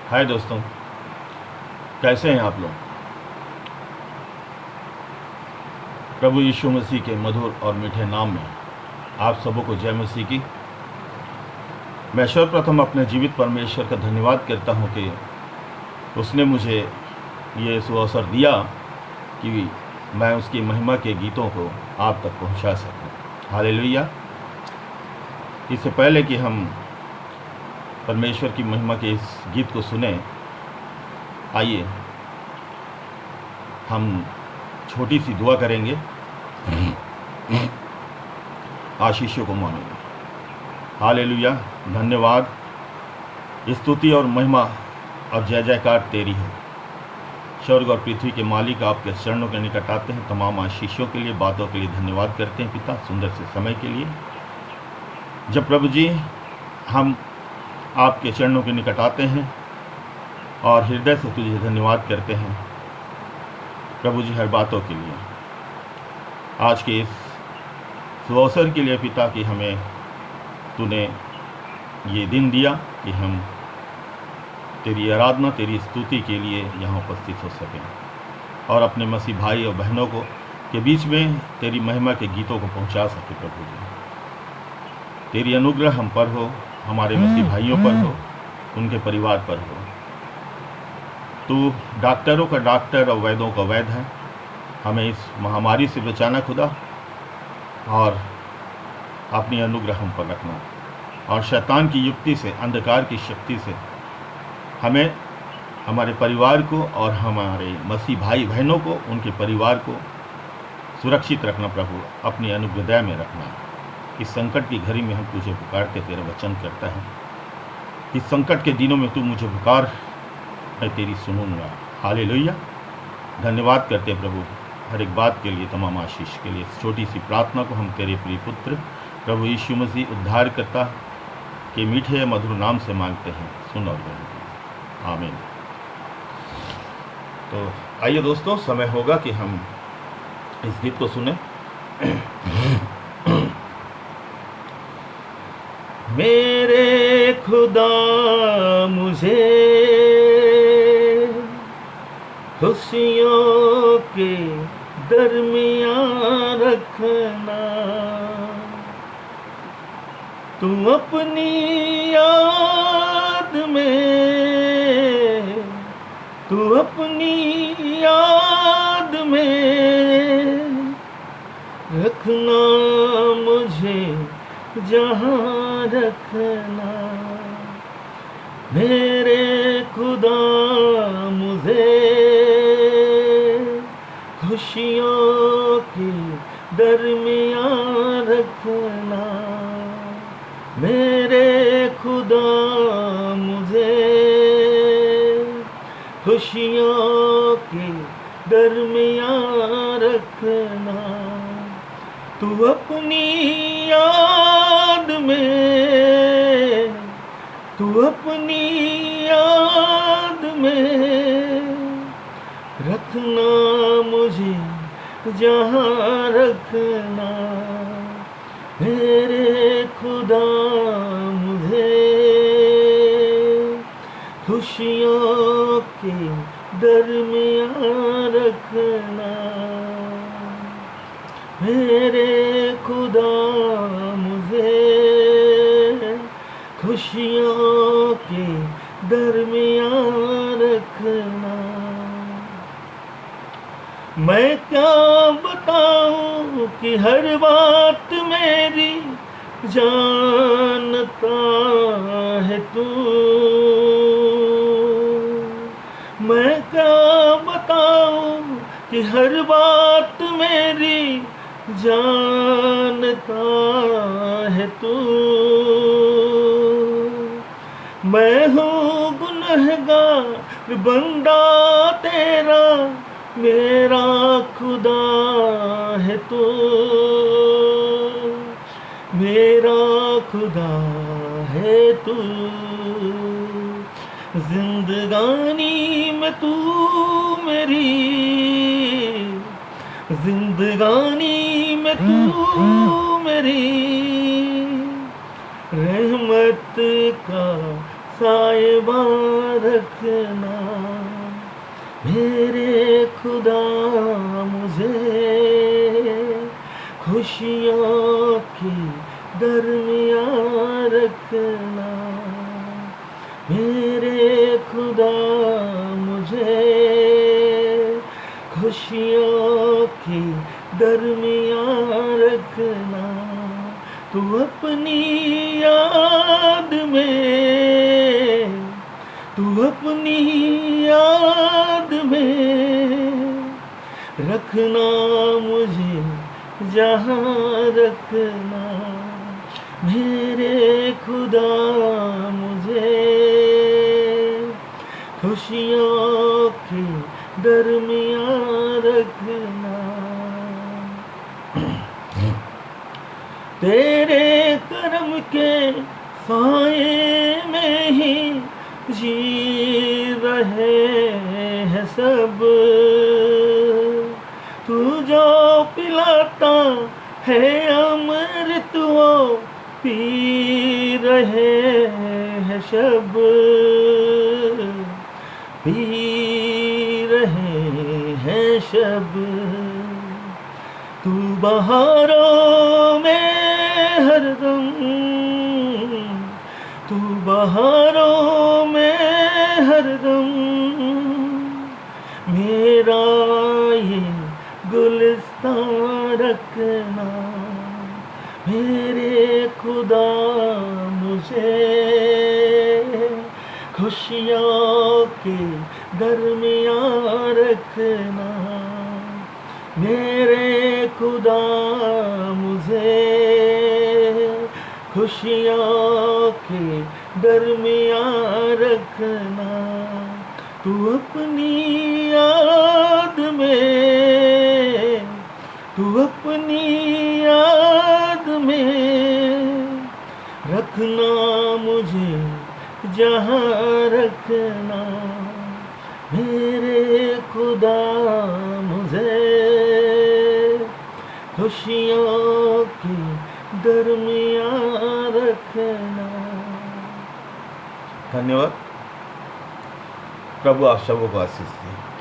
हाय दोस्तों, कैसे हैं आप लोग। प्रभु यीशु मसीह के मधुर और मीठे नाम में आप सबों को जय मसीह की। मैं सर्वप्रथम अपने जीवित परमेश्वर का धन्यवाद करता हूं कि उसने मुझे ये सुअवसर दिया कि मैं उसकी महिमा के गीतों को आप तक पहुंचा सकूं। हालेलुया। इससे पहले कि हम परमेश्वर की महिमा के इस गीत को सुने, आइए हम छोटी सी दुआ करेंगे, आशीषों को मानेंगे। हालेलुया। धन्यवाद, स्तुति और महिमा और जय जयकार तेरी है। स्वर्ग और पृथ्वी के मालिक आपके चरणों के निकट आते हैं। तमाम आशीषों के लिए, बातों के लिए धन्यवाद करते हैं पिता, सुंदर से समय के लिए। जब प्रभु जी हम आपके चरणों के निकट आते हैं और हृदय से तुझे धन्यवाद करते हैं प्रभु जी हर बातों के लिए, आज के इस सुअवसर के लिए पिता कि हमें तूने ये दिन दिया कि हम तेरी आराधना, तेरी स्तुति के लिए यहाँ उपस्थित हो सकें और अपने मसीह भाई और बहनों को के बीच में तेरी महिमा के गीतों को पहुँचा सके। प्रभु जी तेरी अनुग्रह हम पर हो, हमारे मसीह भाइयों पर हो, उनके परिवार पर हो। तू डॉक्टरों का डॉक्टर और वैद्यों का वैद्य है। हमें इस महामारी से बचाना खुदा, और अपनी अनुग्रह हम पर रखना, और शैतान की युक्ति से, अंधकार की शक्ति से हमें, हमारे परिवार को और हमारे मसीह भाई बहनों को, उनके परिवार को सुरक्षित रखना प्रभु, अपनी अनुग्रह में रखना। इस संकट की घड़ी में हम तुझे पुकारते, तेरा वचन करता है इस संकट के दिनों में तू मुझे पुकार, मैं तेरी सुनूंगा। हालेलुया। धन्यवाद करते प्रभु हर एक बात के लिए, तमाम आशीष के लिए। इस छोटी सी प्रार्थना को हम तेरे प्रिय पुत्र प्रभु यीशु मसीह उद्धारकर्ता के मीठे मधुर नाम से मांगते हैं, सुन और ग्रहण। आमीन। तो आइए दोस्तों, समय होगा कि हम इस गीत को सुने। मेरे खुदा मुझे खुशियों के दरमियान रखना, तू अपनी याद में, तू अपनी याद में रखना मुझे, जहाँ रखना। मेरे खुदा मुझे खुशियों के दरमियान रखना, मेरे खुदा मुझे खुशियों के दरमियान रखना। तू अपनी याद में, तू अपनी याद में रखना मुझे, जहाँ रखना। मेरे खुदा मुझे खुशियों के दरमियान रखना, मेरे खुदा मुझे खुशियों के दरमियान रखना। मैं क्या बताऊं कि हर बात मेरी जानता है तू। मैं क्या बताऊं कि हर बात मेरी जानता है तू। मैं हूँ गुनहगार बंदा तेरा, मेरा खुदा है तू, मेरा खुदा है तू। जिंदगानी में तू मेरी, जिंदगानी में तू मेरी रहमत का साहिबा रखना मेरे खुदा मुझे खुशियों के दरमियान रखना मेरे खुदा मुझे खुशियों के दरमियान रखना तू अपनी याद में तू अपनी याद में रखना मुझे जहाँ रखना मेरे खुदा मुझे खुशियों के दरमियान रखना तेरे करम के साए में ही जी रहे हैं सब तू जो पिलाता है अमृत वो पी रहे हैं शब पी रहे हैं शब तू बहारों में हरदम तू बहारों में हरदम मेरा ये गुलिस्तान रखना मेरे खुदा मुझे खुशियों के दरमियान रखना मेरे खुदा मुझे खुशियों के दरमियान रखना तू अपनी याद में तू अपनी याद में रखना मुझे जहाँ रखना मेरे खुदा मुझे खुशियों के दरमियान रखना। धन्यवाद। प्रभु आप सबको आशीष दे।